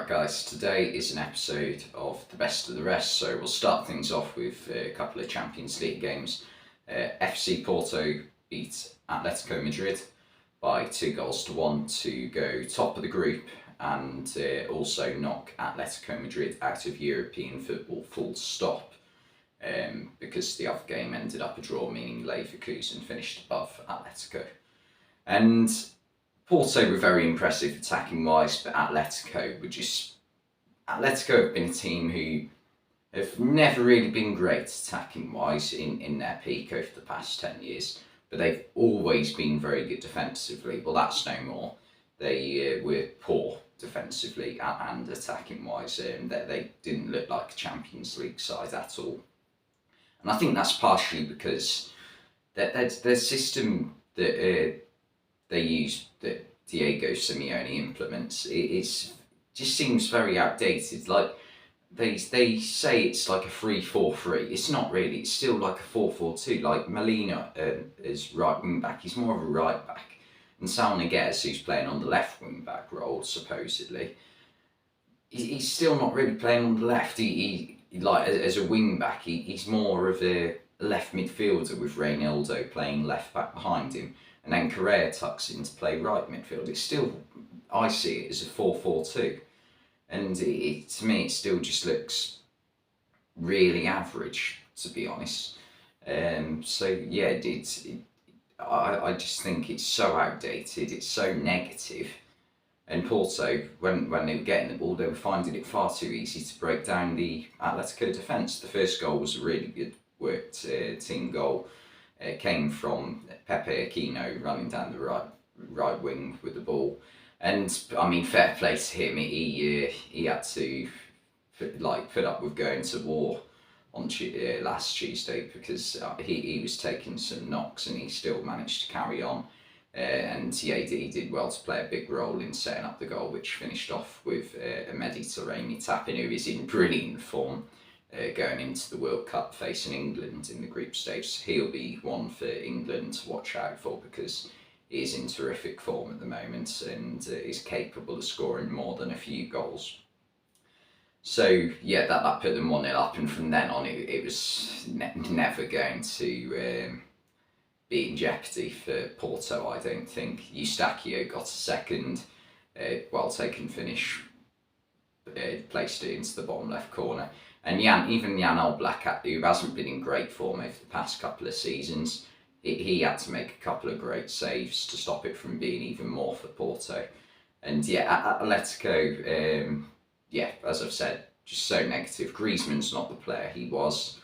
Right guys, today is an episode of the best of the rest, so we'll start things off with a couple of Champions League games. FC Porto beat Atletico Madrid by 2-1 to go top of the group and also knock Atletico Madrid out of European football full stop, because the other game ended up a draw, meaning Leverkusen finished above Atletico. And Porto were very impressive attacking wise, but Atletico have been a team who have never really been great attacking wise in their peak over the past 10 years, but they've always been very good defensively. Well, that's no more. They were poor defensively and attacking wise. They didn't look like a Champions League side at all. And I think that's partially because their system that they use, that Diego Simeone implements, it just seems very outdated. Like they say it's like a 3-4-3. It's not really. It's still like a 4-4-2. Like Molina is right wing back. He's more of a right back, and Sal Niguez, who's playing on the left wing back role supposedly, he's still not really playing on the left. He like as a wing back, he's more of a left midfielder with Reynaldo playing left back behind him. And then Correa tucks in to play right midfield. It's still, I see it as a 4-4-2. And to me, it still just looks really average, to be honest. So yeah, I just think it's so outdated, it's so negative. And Porto, when they were getting the ball, they were finding it far too easy to break down the Atletico defence. The first goal was a really good worked team goal. Came from Pepe Aquino running down the right wing with the ball, and I mean, fair play to him. He had to put up with going to war on last Tuesday, because he was taking some knocks and he still managed to carry on. And yeah, he did well to play a big role in setting up the goal, which finished off with a Mediterranean tapping, who is in brilliant form. Going into the World Cup facing England in the group stage. He'll be one for England to watch out for, because he is in terrific form at the moment and is capable of scoring more than a few goals. So yeah, that put them 1-0 up, and from then on it was never going to be in jeopardy for Porto, I don't think. Eustáquio got a second, well-taken finish, placed it into the bottom left corner. And even Jan Oblak, who hasn't been in great form over the past couple of seasons, he had to make a couple of great saves to stop it from being even more for Porto. And yeah, Atletico, as I've said, just so negative. Griezmann's not the player he was.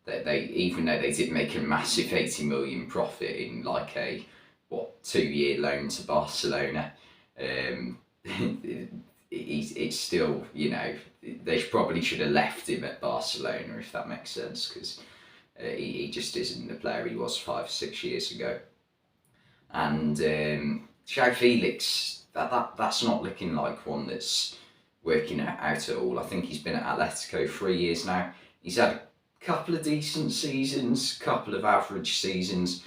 Even though they did make a massive 80 million profit in like a 2-year loan to Barcelona, it's still, they probably should have left him at Barcelona, if that makes sense, because he just isn't the player he was 5-6 years ago. And João Felix, that's not looking like one that's working out at all. I think he's been at Atletico 3 years now. He's had a couple of decent seasons, couple of average seasons,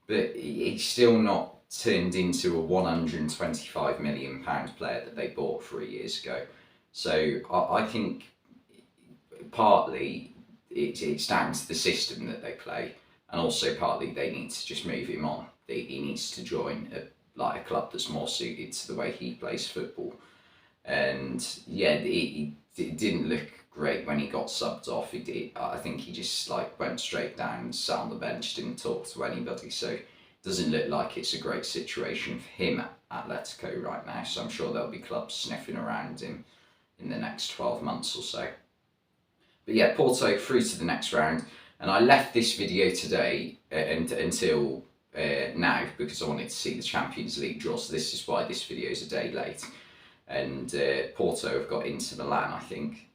but he's still not turned into a £125 million player that they bought 3 years ago. So I think partly it's down to the system that they play, and also partly they need to just move him on. He needs to join a club that's more suited to the way he plays football. And yeah, it didn't look great when he got subbed off. I think he just went straight down, sat on the bench, didn't talk to anybody. So doesn't look like it's a great situation for him at Atletico right now, so I'm sure there'll be clubs sniffing around him in the next 12 months or so. But yeah, Porto through to the next round, and I left this video today until now because I wanted to see the Champions League draw, so this is why this video is a day late. And Porto have got Inter Milan, I think,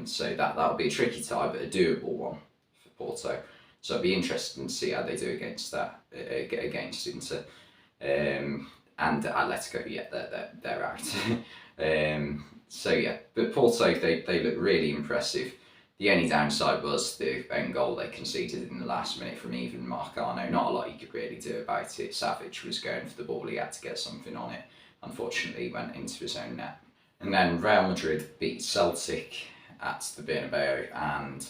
so that'll be a tricky tie, but a doable one for Porto. So it'll be interesting to see how they do against Inter. And Atletico, yeah, they're out. So yeah, but Porto, they look really impressive. The only downside was the own goal they conceded in the last minute from even Marcano. Not a lot you could really do about it. Savage was going for the ball, he had to get something on it. Unfortunately, he went into his own net. And then Real Madrid beat Celtic at the Bernabeu, and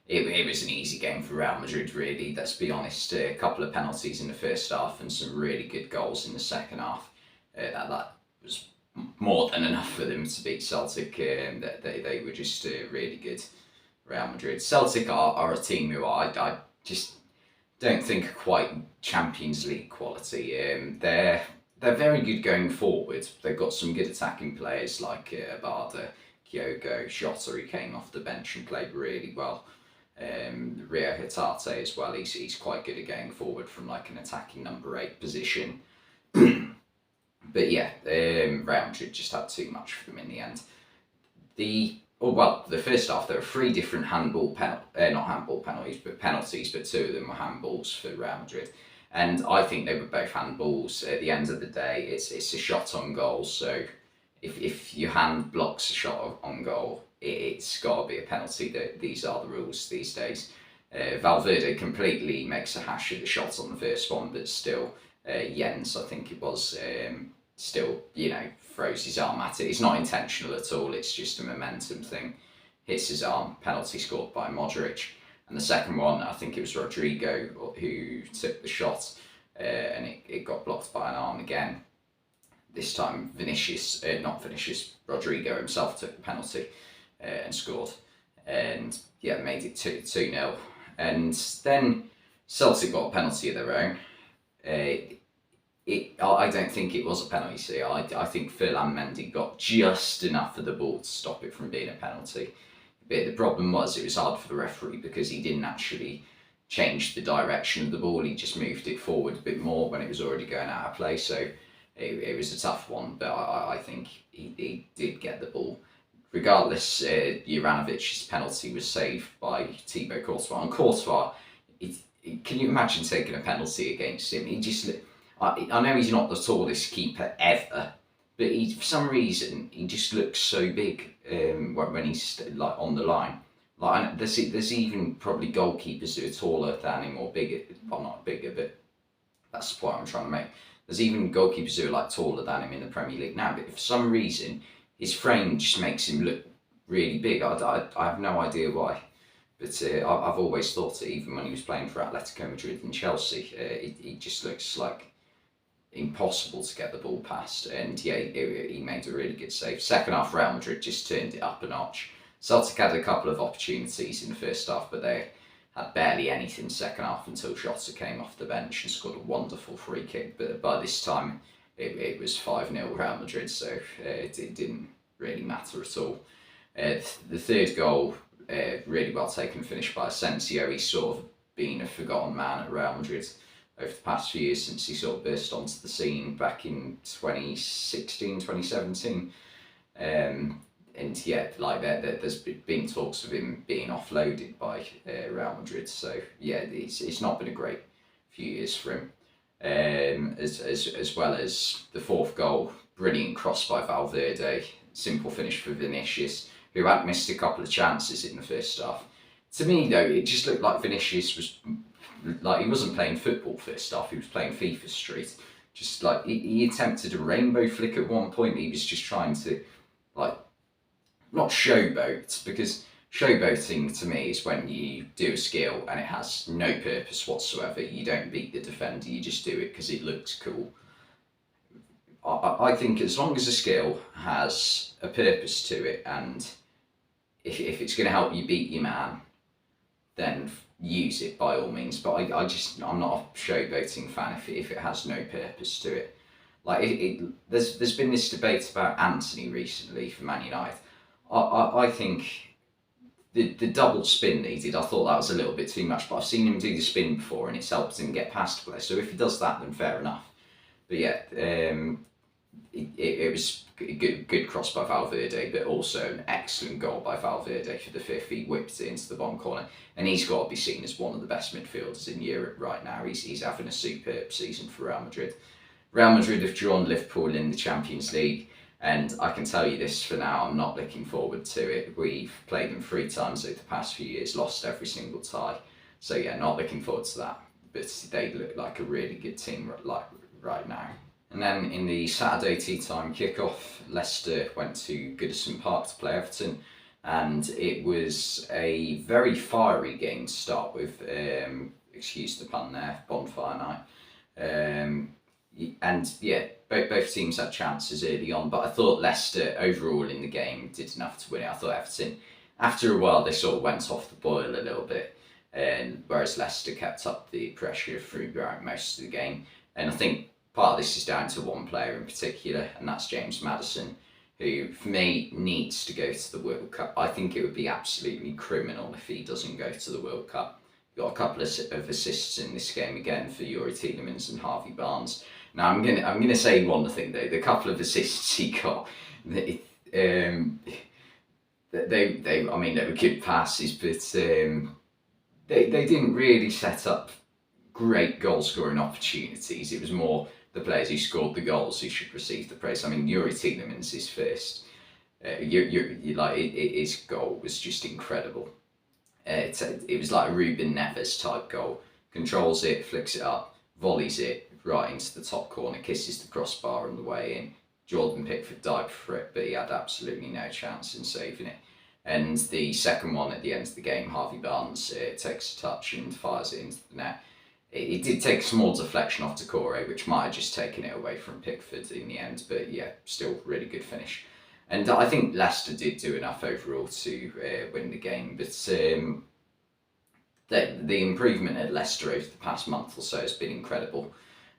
it was an easy game for Real Madrid, really. Let's be honest, a couple of penalties in the first half and some really good goals in the second half. That was more than enough for them to beat Celtic. They were just really good, Real Madrid. Celtic are a team who I just don't think are quite Champions League quality. They're very good going forward. They've got some good attacking players like Abada, Kyogo, Jota, who came off the bench and played really well. Rio Hatate as well. He's quite good at going forward from like an attacking number 8 position. But yeah, Real Madrid just had too much for them in the end. The first half there were 3 different penalties, but 2 of them were handballs for Real Madrid. And I think they were both handballs. At the end of the day, it's a shot on goal. So if your hand blocks a shot on goal, it's got to be a penalty. These are the rules these days. Valverde completely makes a hash of the shot on the first one, but still, Jens, I think it was, still, throws his arm at it. It's not intentional at all. It's just a momentum thing. Hits his arm. Penalty scored by Modric. And the second one, I think it was Rodrigo who took the shot, and it got blocked by an arm again. This time, Rodrigo himself took the penalty and scored. And yeah, made it 2-0. And then Celtic got a penalty of their own. I don't think it was a penalty. I think Ferland Mendy got just enough of the ball to stop it from being a penalty. But the problem was it was hard for the referee because he didn't actually change the direction of the ball. He just moved it forward a bit more when it was already going out of play. So it was a tough one, but I think he did get the ball. Regardless, Juranovic's penalty was saved by Thibaut Courtois. And Courtois, can you imagine taking a penalty against him? He just, I know he's not the tallest keeper ever, but for some reason he just looks so big when he's like on the line. Like there's even probably goalkeepers who are taller than him or bigger. Well, not bigger, but that's the point I'm trying to make. There's even goalkeepers who are like taller than him in the Premier League now, but for some reason his frame just makes him look really big. I have no idea why, but I've always thought it. Even when he was playing for Atletico Madrid and Chelsea, he just looks like impossible to get the ball past. And yeah, he made a really good save. Second half, Real Madrid just turned it up a notch. Celtic had a couple of opportunities in the first half, but they had barely anything second half until Jota came off the bench and scored a wonderful free kick. But by this time, it was 5-0 Real Madrid, so it didn't really matter at all. The third goal, really well taken finish by Asensio. He's sort of been a forgotten man at Real Madrid over the past few years since he sort of burst onto the scene back in 2016, 2017. And yeah, like there's been talks of him being offloaded by Real Madrid. So yeah, it's not been a great few years for him. As well as the fourth goal, brilliant cross by Valverde, simple finish for Vinicius, who had missed a couple of chances in the first half. To me though, it just looked like Vinicius was like he wasn't playing football first half, he was playing FIFA Street. Just like he attempted a rainbow flick at one point. He was just trying to like not showboat, because showboating to me is when you do a skill and it has no purpose whatsoever. You don't beat the defender, you just do it because it looks cool. I think as long as a skill has a purpose to it, and if it's going to help you beat your man, then use it by all means. But I'm not a showboating fan if it has no purpose to it. Like there's been this debate about Anthony recently for Man United. I think the double spin that he did, I thought that was a little bit too much, but I've seen him do the spin before and it's helped him get past play. So if he does that, then fair enough. But yeah, it was a good cross by Valverde, but also an excellent goal by Valverde for the fifth. He whipped it into the bottom corner, and he's got to be seen as one of the best midfielders in Europe right now. He's having a superb season for Real Madrid. Real Madrid have drawn Liverpool in the Champions League. And I can tell you this for now, I'm not looking forward to it. We've played them 3 times over the past few years, lost every single tie. So yeah, not looking forward to that. But they look like a really good team right now. And then in the Saturday tea time kickoff, Leicester went to Goodison Park to play Everton, and it was a very fiery game to start with. Excuse the pun there, bonfire night. And yeah, both teams had chances early on, but I thought Leicester overall in the game did enough to win it. I thought Everton, after a while, they sort of went off the boil a little bit, and whereas Leicester kept up the pressure throughout most of the game. And I think part of this is down to one player in particular, and that's James Maddison, who for me needs to go to the World Cup. I think it would be absolutely criminal if he doesn't go to the World Cup. He got a couple of assists in this game again for Youri Tielemans and Harvey Barnes. Now I'm gonna say one thing though. The couple of assists he got, they I mean they were good passes, but they didn't really set up great goal scoring opportunities. It was more the players who scored the goals who should receive the praise. I mean, Youri Tielemans is first. His goal was just incredible. It was like a Ruben Neves type goal. Controls it, flicks it up, volleys it right into the top corner, kisses the crossbar on the way in. Jordan Pickford dived for it, but he had absolutely no chance in saving it. And the second one at the end of the game, Harvey Barnes takes a touch and fires it into the net. It did take a small deflection off Decore, which might have just taken it away from Pickford in the end, but yeah, still really good finish. And I think Leicester did do enough overall to win the game, but the improvement at Leicester over the past month or so has been incredible.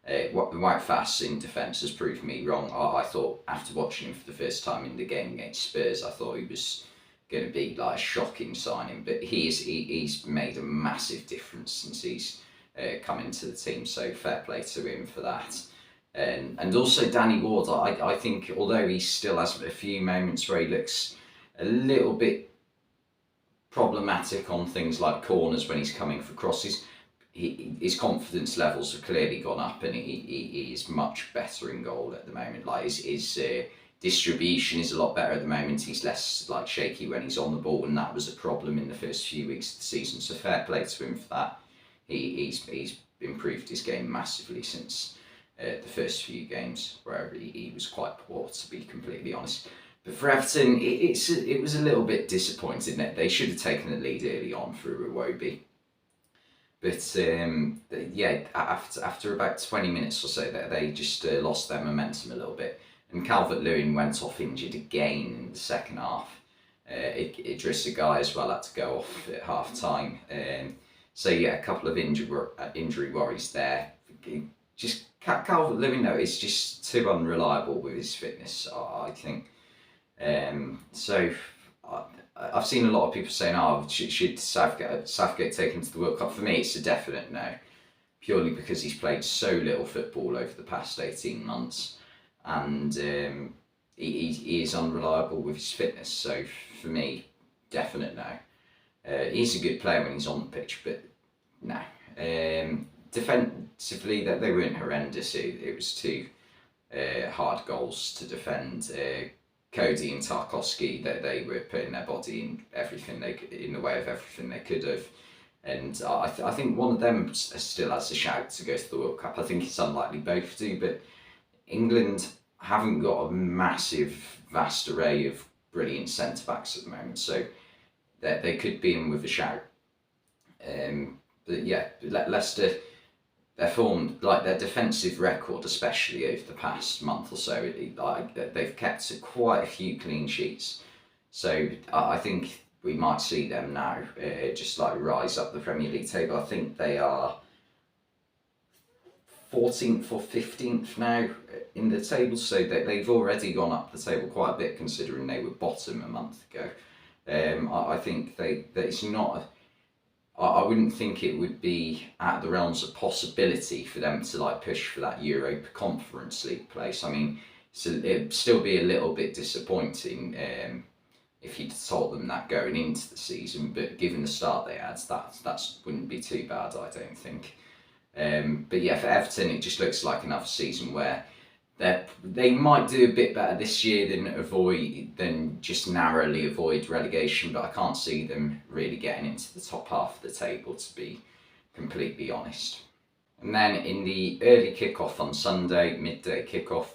Wout Faes in defence has proved me wrong. I thought after watching him for the first time in the game against Spurs, I thought he was going to be like a shocking signing, but he's made a massive difference since he's come into the team, so fair play to him for that. And also Danny Ward, I think although he still has a few moments where he looks a little bit problematic on things like corners when he's coming for crosses, his confidence levels have clearly gone up, and he is much better in goal at the moment. Like his distribution is a lot better at the moment. He's less like shaky when he's on the ball, and that was a problem in the first few weeks of the season, so fair play to him for that. He's improved his game massively since the first few games, where he was quite poor, to be completely honest. But for Everton, it was a little bit disappointing that they should have taken the lead early on through Iwobi. But yeah, after about 20 minutes or so, they just lost their momentum a little bit. And Calvert-Lewin went off injured again in the second half. Idrissa Gueye as well had to go off at half time. So yeah, a couple of injury worries there. Just Calvert-Lewin though is just too unreliable with his fitness, I think. So I've seen a lot of people saying, "Oh, should Southgate take him to the World Cup?" For me, it's a definite no, purely because he's played so little football over the past 18 months, and he is unreliable with his fitness. So for me, definite no. He's a good player when he's on the pitch, but no. Defensively, that they weren't horrendous. It was two hard goals to defend. Cody and Tarkowski, that they were putting their body in the way of everything they could have, and I think one of them still has a shout to go to the World Cup. I think it's unlikely both do, but England haven't got a vast array of brilliant centre backs at the moment, so they could be in with a shout. But yeah, Leicester, their form, like their defensive record, especially over the past month or so, they've kept quite a few clean sheets. So I think we might see them now just like rise up the Premier League table. I think they are 14th or 15th now in the table, so they've already gone up the table quite a bit considering they were bottom a month ago. I think that it's not. I wouldn't think it would be out of the realms of possibility for them to like push for that Europa Conference League place. I mean, so it'd still be a little bit disappointing if you'd told them that going into the season. But given the start they had, that wouldn't be too bad, I don't think. But yeah, for Everton, it just looks like another season where they might do a bit better this year than just narrowly avoid relegation, but I can't see them really getting into the top half of the table, to be completely honest. And then in the early kickoff on Sunday, midday kickoff,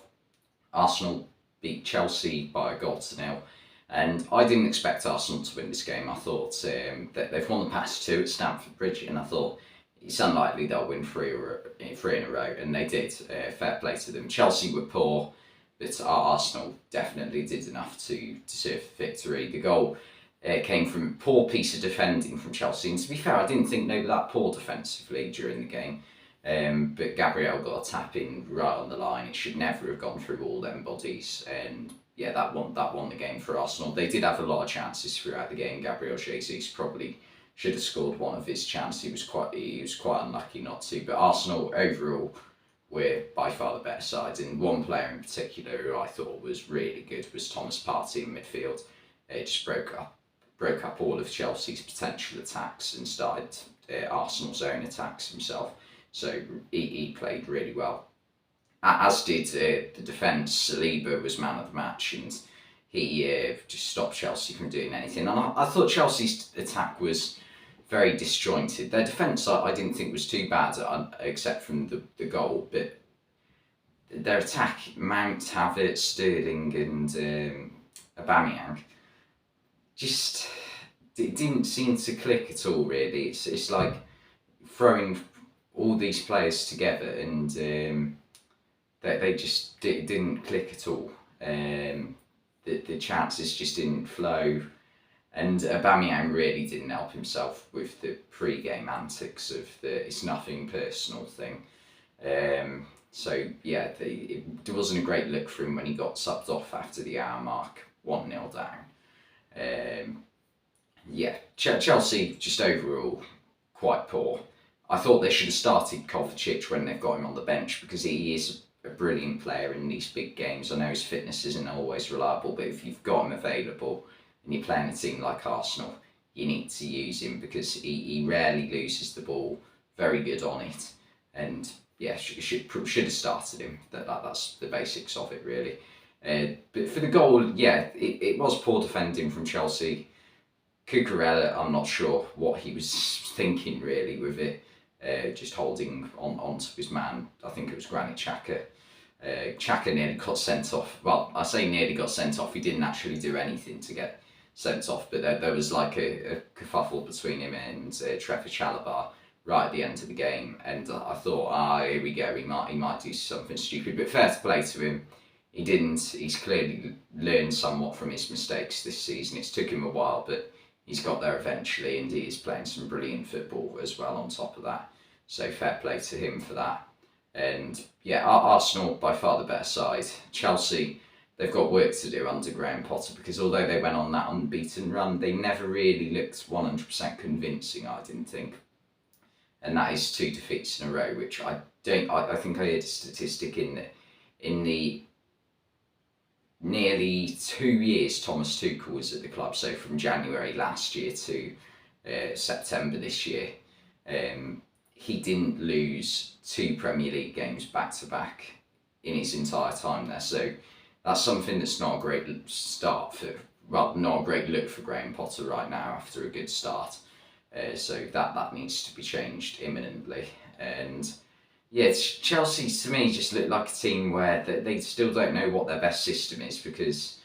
Arsenal beat Chelsea by a goal to 0. And I didn't expect Arsenal to win this game. I thought that they've won the past two at Stamford Bridge, and I thought it's unlikely they'll win three in a row, and they did. Fair play to them. Chelsea were poor, but Arsenal definitely did enough to deserve victory. The goal came from a poor piece of defending from Chelsea, and to be fair, I didn't think they were that poor defensively during the game. But Gabriel got a tap in right on the line. It should never have gone through all them bodies, and yeah, that won the game for Arsenal. They did have a lot of chances throughout the game. Gabriel Jesus probably should have scored one of his chances. He was quite unlucky not to. But Arsenal overall were by far the better side. And one player in particular who I thought was really good was Thomas Partey in midfield. It just broke up all of Chelsea's potential attacks and started Arsenal's own attacks himself. So he played really well. As did the defence. Saliba was man of the match, and he just stopped Chelsea from doing anything. And I thought Chelsea's attack was very disjointed. Their defence I didn't think was too bad, except from the goal. But their attack, Mount, Havertz, Sterling and Aubameyang, just it didn't seem to click at all, really. It's like throwing all these players together and they just didn't click at all. The chances just didn't flow, and Aubameyang really didn't help himself with the pre-game antics of the "it's nothing personal" thing. So yeah, there wasn't a great look for him when he got subbed off after the hour mark, 1-0 down. Chelsea just overall quite poor. I thought they should have started Kovacic when they've got him on the bench, because he is a brilliant player in these big games. I know his fitness isn't always reliable, but if you've got him available and you're playing a team like Arsenal, you need to use him, because he rarely loses the ball, very good on it, and yeah, should have started him. That's the basics of it, really. But for the goal, yeah, it was poor defending from Chelsea. Cucurella, I'm not sure what he was thinking really with it. Just holding onto his man. I think it was Granit Xhaka. Xhaka nearly got sent off. Well, I say nearly got sent off. He didn't actually do anything to get sent off, but there was like a kerfuffle between him and Trevor Chalobah right at the end of the game, and I thought, here we go. He might do something stupid, but fair to play to him. He didn't. He's clearly learned somewhat from his mistakes this season. It's took him a while, but he's got there eventually, and he is playing some brilliant football as well on top of that. So fair play to him for that. And yeah, Arsenal by far the better side. Chelsea, they've got work to do under Graham Potter, because although they went on that unbeaten run, they never really looked 100% convincing, I didn't think. And that is 2 defeats in a row, which I think I heard a statistic in the nearly 2 years Thomas Tuchel was at the club, so from January last year to September this year, he didn't lose 2 Premier League games back to back in his entire time there. So that's something that's not a great start not a great look for Graham Potter right now after a good start. So that needs to be changed imminently. And yeah, Chelsea to me just look like a team where they still don't know what their best system is, because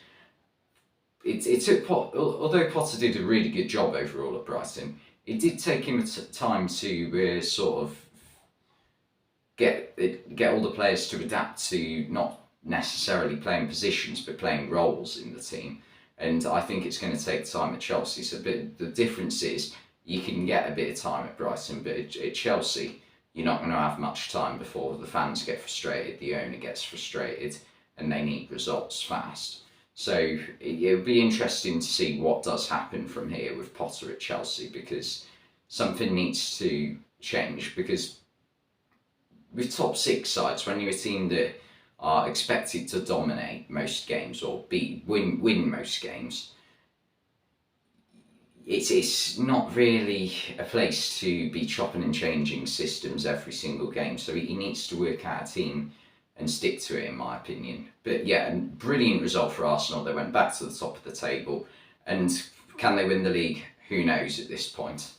it took although Potter did a really good job overall at Brighton, it did take him time to sort of get all the players to adapt to not necessarily playing positions but playing roles in the team. And I think it's going to take time at Chelsea. So the difference is you can get a bit of time at Brighton, but at Chelsea, you're not going to have much time before the fans get frustrated, the owner gets frustrated, and they need results fast. So it'll be interesting to see what does happen from here with Potter at Chelsea, because something needs to change. Because with top 6 sides, when you're a team that are expected to dominate most games or win most games, it's not really a place to be chopping and changing systems every single game. So he needs to work out a team and stick to it, in my opinion. But yeah, a brilliant result for Arsenal. They went back to the top of the table, and can they win the league? Who knows at this point.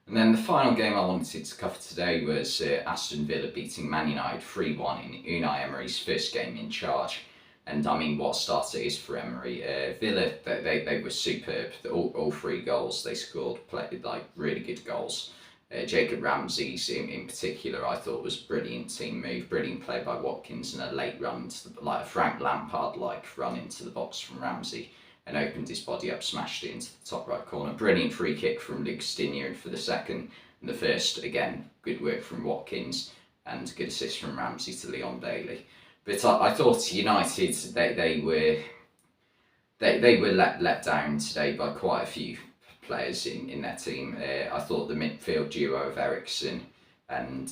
And then the final game I wanted to cover today was Aston Villa beating Man United 3-1 in Unai Emery's first game in charge. And I mean, what a start it is for Emery. Villa, they were superb. All three goals they scored, played like really good goals. Jacob Ramsey's in particular, I thought was a brilliant team move, brilliant play by Watkins, and a late run, like a Frank Lampard-like run into the box from Ramsey, and opened his body up, smashed it into the top right corner. Brilliant free kick from Luke Stinnier for the second, and the first, again, good work from Watkins, and good assist from Ramsey to Leon Bailey. But I thought United, they were let down today by quite a few players in their team. I thought the midfield duo of Eriksen and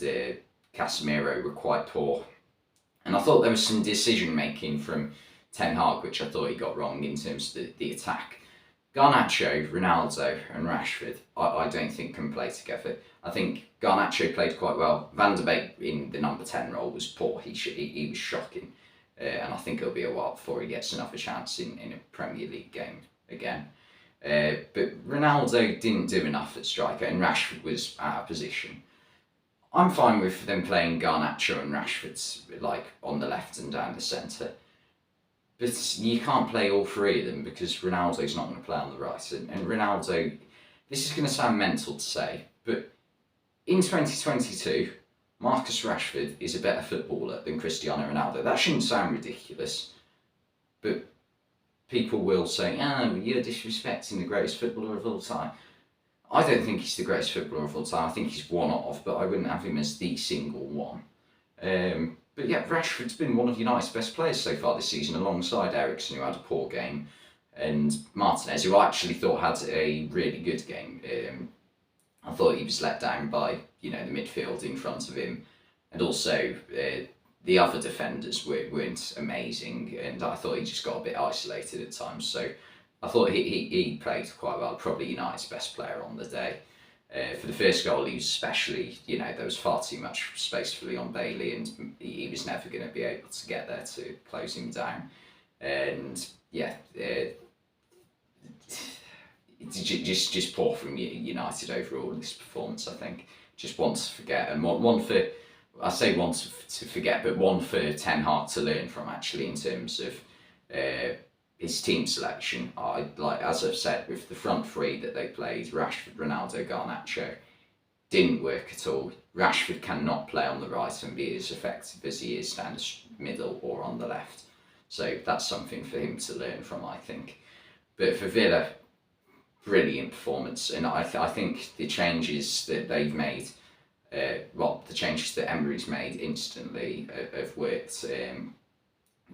Casemiro were quite poor. And I thought there was some decision making from Ten Hag, which I thought he got wrong in terms of the attack. Garnacho, Ronaldo and Rashford, I don't think can play together. I think Garnacho played quite well. Van der Beek in the number 10 role was poor. He was shocking. And I think it'll be a while before he gets another chance in a Premier League game again. But Ronaldo didn't do enough at striker, and Rashford was out of position. I'm fine with them playing Garnacho and Rashford like on the left and down the centre. But you can't play all three of them because Ronaldo's not going to play on the right. And Ronaldo, this is going to sound mental to say, but in 2022, Marcus Rashford is a better footballer than Cristiano Ronaldo. That shouldn't sound ridiculous, but people will say, oh, you're disrespecting the greatest footballer of all time. I don't think he's the greatest footballer of all time. I think he's one of, but I wouldn't have him as the single one. But yeah, Rashford's been one of United's best players so far this season, alongside Eriksen, who had a poor game, and Martinez, who I actually thought had a really good game. I thought he was let down by the midfield in front of him, and also the other defenders weren't amazing, and I thought he just got a bit isolated at times. So I thought he played quite well, probably United's best player on the day. For the first goal, he was especially, there was far too much space for Leon Bailey, and he was never going to be able to get there to close him down. And yeah, just poor from United overall in this performance, I think. Just one to forget, and one for Ten Hag to learn from, actually, in terms of his team selection. As I've said, with the front three that they played, Rashford, Ronaldo, Garnacho, didn't work at all. Rashford cannot play on the right and be as effective as he is down the middle or on the left. So that's something for him to learn from, I think. But for Villa, brilliant performance, and I think the changes that they've made, the changes that Emery's made instantly have worked.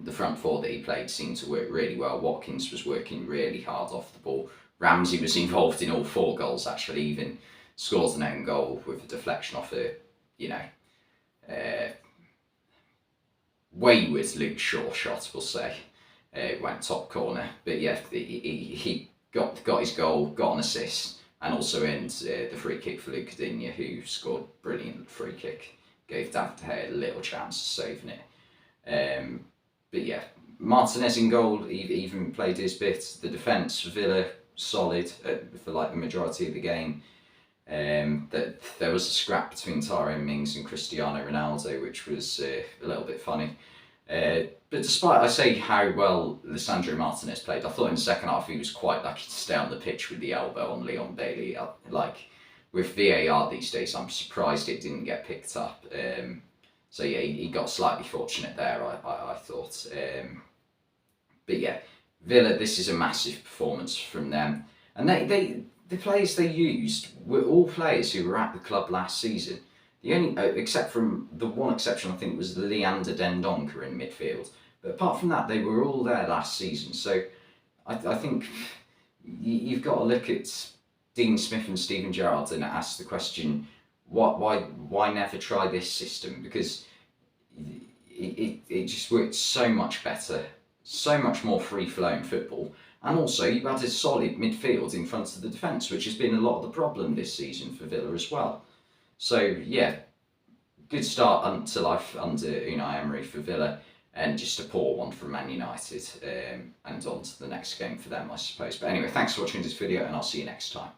The front four that he played seemed to work really well. Watkins was working really hard off the ball. Ramsey was involved in all 4 goals, actually, even scored an own goal with a deflection off a, wayward Luke Shaw shot, we'll say. Went top corner. But yeah, he got his goal, got an assist, and also earned the free kick for Luke Digne, who scored a brilliant free kick. Gave David De Gea a little chance of saving it. But yeah, Martinez in goal, he even played his bit. The defence for Villa, solid for the majority of the game. There was a scrap between Tyrone Mings and Cristiano Ronaldo, which was a little bit funny. But despite, I say, how well Lisandro Martinez played, I thought in the second half he was quite lucky to stay on the pitch with the elbow on Leon Bailey. With VAR these days, I'm surprised it didn't get picked up. So yeah, he got slightly fortunate there, I thought. But yeah, Villa, this is a massive performance from them. And the players they used were all players who were at the club last season. The only, except from the one exception, I think, was Leander Dendoncker in midfield. But apart from that, they were all there last season. So I think you've got to look at Dean Smith and Steven Gerrard and ask the question, why never try this system? Because it just worked so much better, so much more free-flowing football. And also, you've had a solid midfield in front of the defence, which has been a lot of the problem this season for Villa as well. So yeah, good start until life under Unai Emery for Villa, and just a poor one from Man United, and on to the next game for them, I suppose. But anyway, thanks for watching this video, and I'll see you next time.